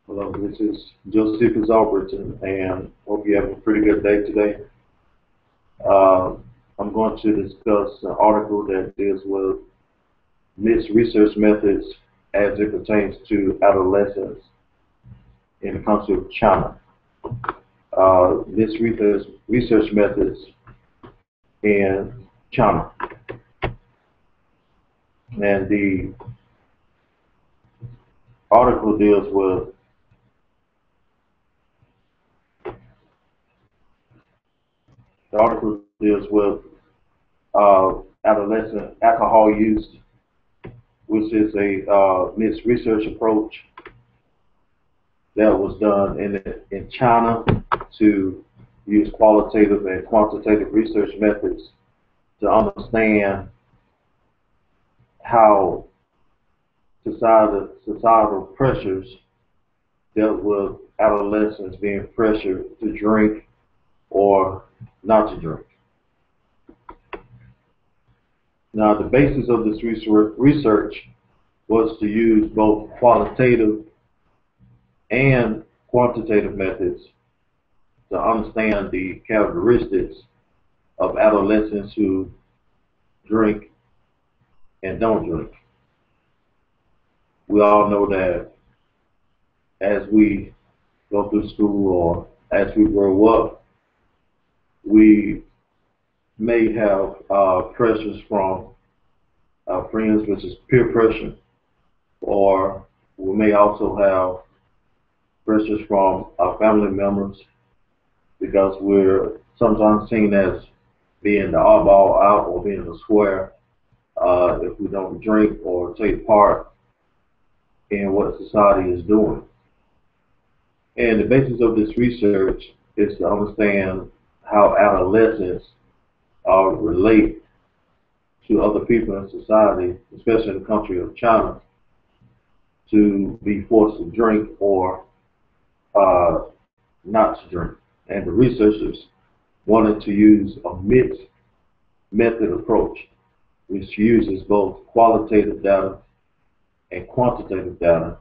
Hello, this is Josephus Alberton, and hope you have a pretty good day today. Uh, I'm going to discuss an article that deals with mixed research methods as it pertains to adolescents in the country of China. Mixed research methods in China, and article deals with the article deals with adolescent alcohol use, which is a mixed research approach that was done in China to use qualitative and quantitative research methods to understand how societal pressures dealt with adolescents being pressured to drink or not to drink. Now, the basis of this research was to use both qualitative and quantitative methods to understand the characteristics of adolescents who drink and don't drink. We all know that as we go through school or as we grow up, we may have pressures from our friends, which is peer pressure, or we may also have pressures from our family members because we're sometimes seen as being the oddball out or being the square if we don't drink or take part in what society is doing. And the basis of this research is to understand how adolescents relate to other people in society, especially in the country of China, to be forced to drink or not to drink. And the researchers wanted to use a mixed method approach, which uses both qualitative data and quantitative data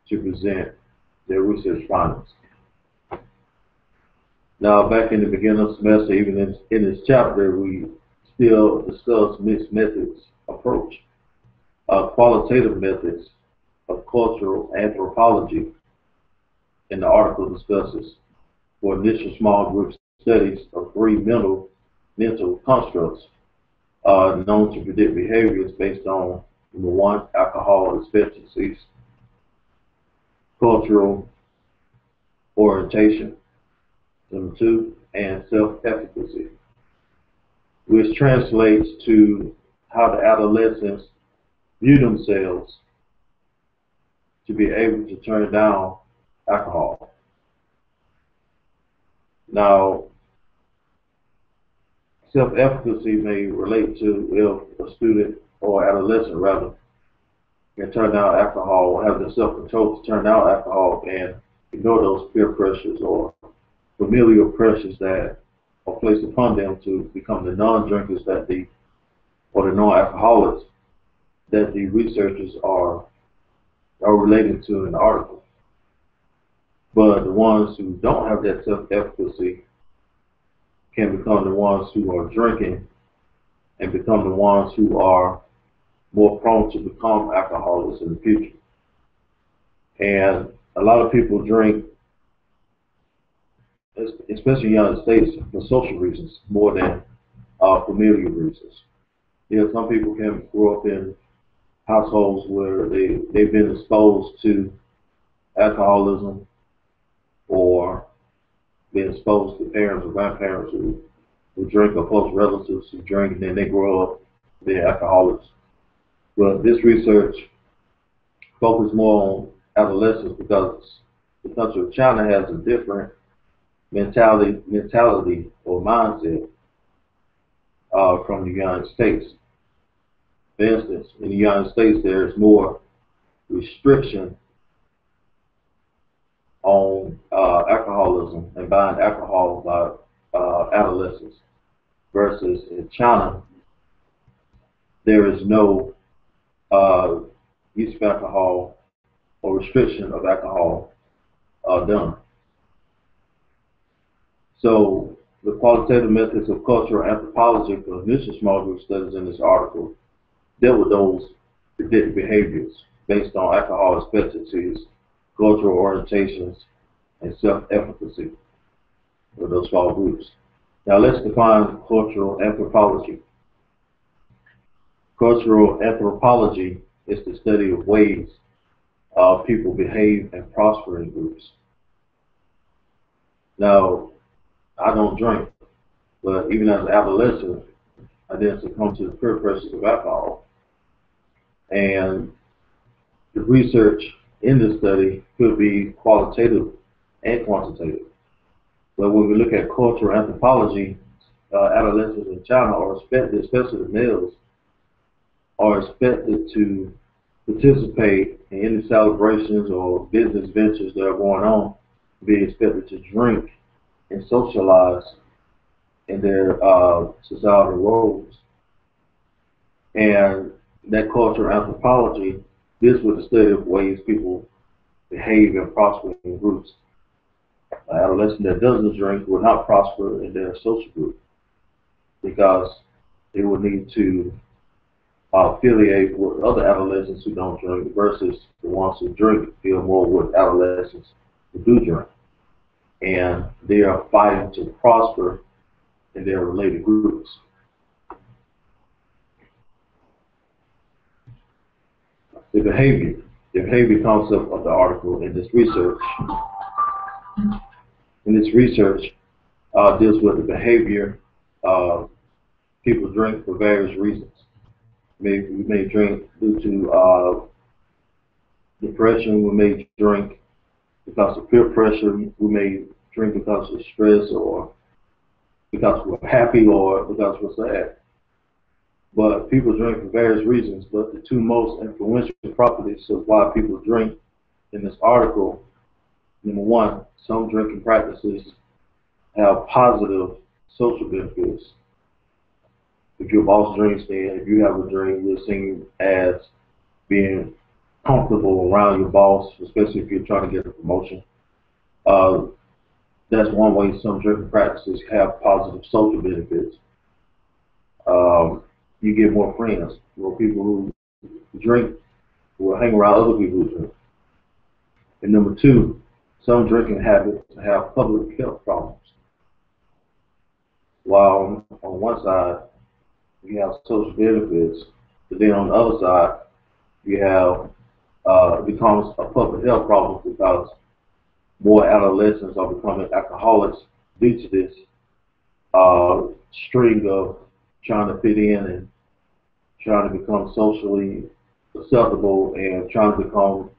to present their research findings. Now, back in the beginning of the semester, even in this chapter, we still discuss mixed methods approach. Qualitative methods of cultural anthropology in the article discusses for initial small group studies of three mental constructs known to predict behaviors based on, number one, alcohol expectancies, cultural orientation, number two, and self-efficacy, which translates to how the adolescents view themselves to be able to turn down alcohol. Now, self-efficacy may relate to if a student or adolescent rather can turn down alcohol or have the self-control to turn down alcohol and ignore those peer pressures or familial pressures that are placed upon them to become the non-drinkers or the non-alcoholics that the researchers are relating to in the article. But the ones who don't have that self-efficacy can become the ones who are drinking and become the ones who are more prone to become alcoholics in the future. And a lot of people drink, especially in the United States, for social reasons more than familial reasons. Some people can grow up in households where they've been exposed to alcoholism or been exposed to parents or grandparents who drink or close relatives who drink, and then they grow up being alcoholics. But this research focuses more on adolescents because the country of China has a different mentality or mindset from the United States. For instance, in the United States, there is more restriction on alcoholism and buying alcohol by adolescents, versus in China, there is no use of alcohol or restriction of alcohol done. So the qualitative methods of cultural anthropology for initial small group studies in this article dealt with those predicted behaviors based on alcohol expectancies, cultural orientations, and self-efficacy for those small groups. Now let's define cultural anthropology. Cultural anthropology is the study of ways people behave and prosper in groups. Now, I don't drink, but even as an adolescent, I didn't succumb to the peer pressures of alcohol. And the research in this study could be qualitative and quantitative. But when we look at cultural anthropology, adolescents in China are expected, especially the males, are expected to participate in any celebrations or business ventures that are going on, be expected to drink and socialize in their societal roles. And that cultural anthropology deals with the study of ways people behave and prosper in groups. An adolescent that doesn't drink will not prosper in their social group because they will need to affiliate with other adolescents who don't drink versus the ones who drink feel more with adolescents who do drink. And they are fighting to prosper in their related groups. The behavior concept of the article in this research. Deals with the behavior people drink for various reasons. We may drink due to depression. We may drink because of peer pressure. We may drink because of stress, or because we're happy, or because we're sad. But people drink for various reasons. But the two most influential properties of why people drink in this article: number one, some drinking practices have positive social benefits. If your boss drinks, then if you have a drink, you're seen as being comfortable around your boss, especially if you're trying to get a promotion. That's one way some drinking practices have positive social benefits. You get more friends. More people who drink will hang around other people who drink. And number two, some drinking habits have public health problems. While on one side, you have social benefits, but then on the other side, you have it becomes a public health problem because more adolescents are becoming alcoholics due to this string of trying to fit in and trying to become socially acceptable and trying to become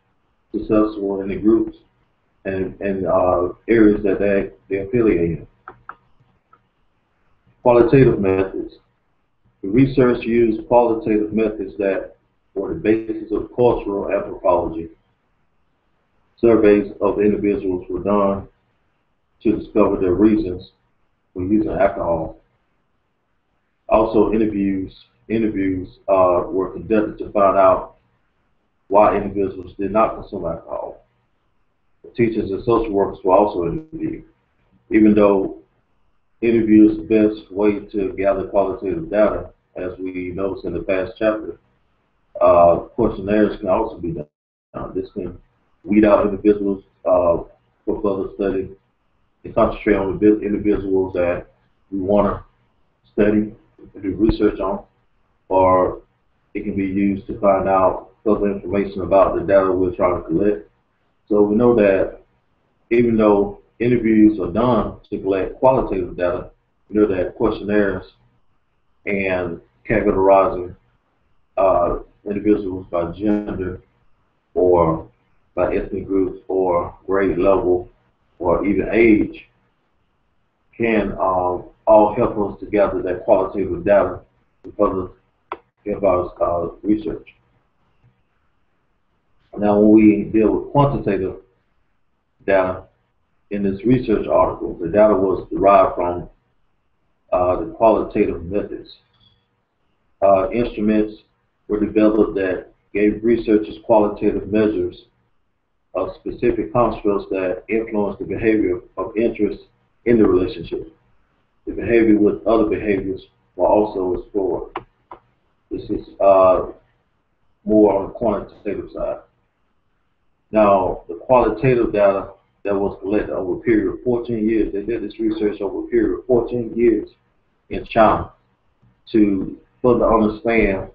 successful in the groups and areas that they affiliate in. Qualitative methods. The research used qualitative methods that were the basis of cultural anthropology. Surveys of individuals were done to discover their reasons for using alcohol. Also, interviews were conducted to find out why individuals did not consume alcohol. The teachers and social workers were also interviewed. Even though interview is the best way to gather qualitative data, as we noticed in the past chapter, questionnaires can also be done. This can weed out individuals for further study and concentrate on the individuals that we want to study and do research on, or it can be used to find out further information about the data we're trying to collect. So we know that even though interviews are done to collect qualitative data, we know that questionnaires and categorizing individuals by gender or by ethnic groups or grade level or even age can all help us to gather that qualitative data to further help our research. Now, when we deal with quantitative data in this research article, the data was derived from the qualitative methods. Instruments were developed that gave researchers qualitative measures of specific constructs that influence the behavior of interest in the relationship. The behavior with other behaviors were also explored. This is more on the quantitative side. Now, the qualitative data that was collected over a period of 14 years, they did this research over a period of 14 years in China to further understand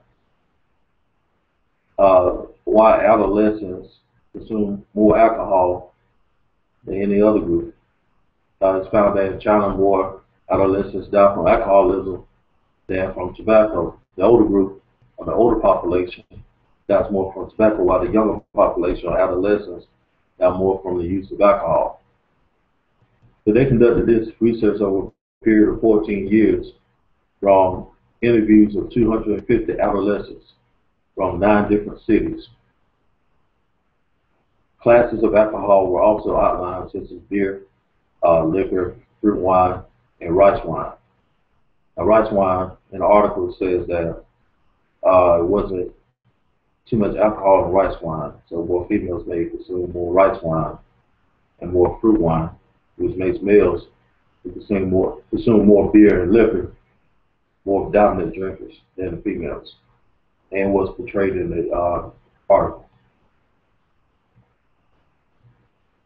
why adolescents consume more alcohol than any other group. It's found that in China, more adolescents die from alcoholism than from tobacco. The older group, or the older population, dies more from tobacco, while the younger population, or adolescents, die more from the use of alcohol. So they conducted this research over a period of 14 years from interviews of 250 adolescents from 9 different cities. Classes of alcohol were also outlined, such as beer, liquor, fruit wine, and rice wine. Now, rice wine, in the article, says that it wasn't too much alcohol in rice wine, so more females may consume more rice wine and more fruit wine, which makes males consume more beer and liquor, more dominant drinkers than the females, and was portrayed in the article.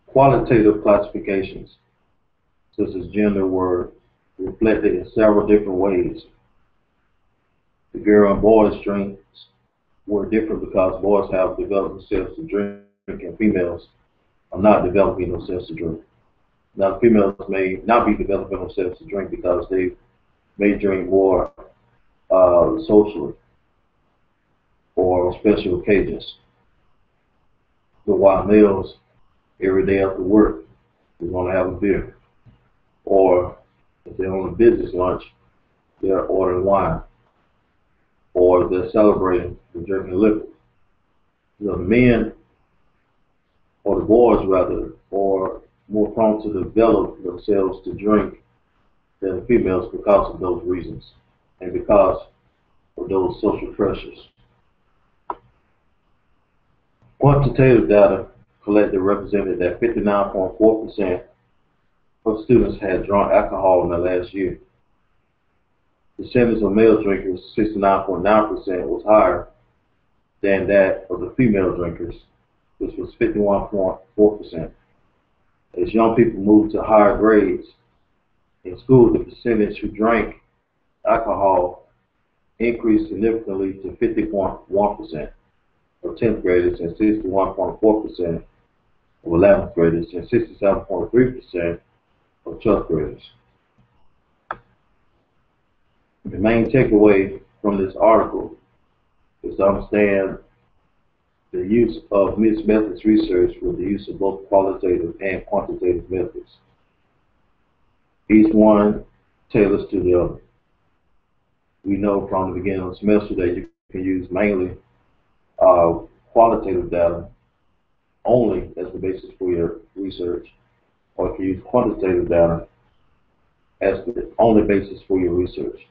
Qualitative classifications, such as gender, were reflected in several different ways. The girl and boys drinks were different because boys have developed themselves to drink and females are not developing themselves to drink. Now, the females may not be developing themselves to drink because they may drink more socially or on special occasions. But while males, every day after work, they're going to have a beer. Or if they're on a business lunch, they're ordering wine. Or they're celebrating and drinking liquor. The men, or the boys rather, are more prone to develop themselves to drink than the females because of those reasons and because of those social pressures. Quantitative data collected represented that 59.4% of students had drunk alcohol in the last year. The percentage of male drinkers, 69.9%, was higher than that of the female drinkers, which was 51.4%. As young people moved to higher grades in school, the percentage who drank alcohol increased significantly to 50.1% of 10th graders and 61.4% of 11th graders and 67.3% of 12th graders. The main takeaway from this article is to understand the use of mixed methods research with the use of both qualitative and quantitative methods. Each one tailors to the other. We know from the beginning of the semester that you can use mainly qualitative data only as the basis for your research, or if you use quantitative data as the only basis for your research.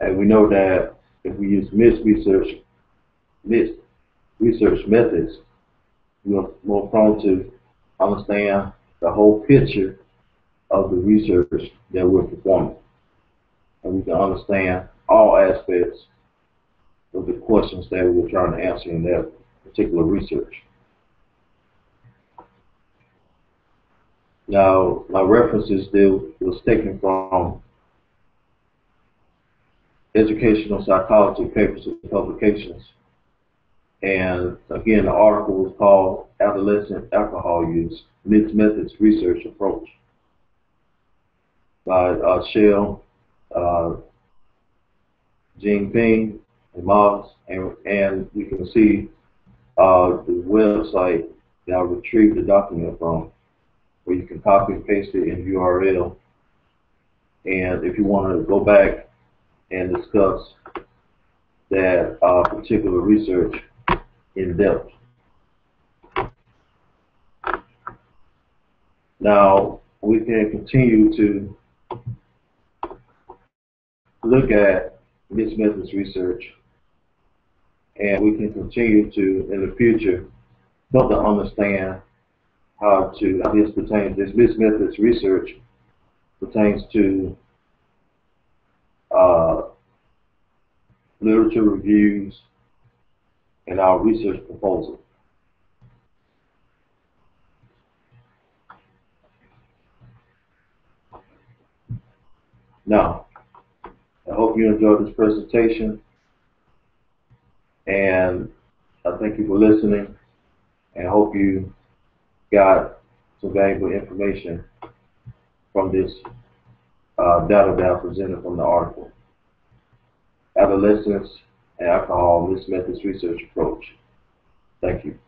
And we know that if we use mixed research methods, we're more prone to understand the whole picture of the research that we're performing. And we can understand all aspects of the questions that we're trying to answer in that particular research. Now, my references was taken from educational psychology papers and publications. And again, the article was called Adolescent Alcohol Use, Mixed Methods Research Approach by Shell, Jinping, and Moss, and you can see the website that I retrieved the document from, where you can copy and paste it in URL. And if you want to go back and discuss that particular research in depth. Now, we can continue to look at mixed methods research, and we can continue to, in the future, but to understand how this pertains, this methods research pertains to uh, literature reviews and our research proposal. Now, I hope you enjoyed this presentation, and I thank you for listening, and I hope you got some valuable information from this data that I presented from the article, Adolescence and Alcohol Mismethods Research Approach. Thank you.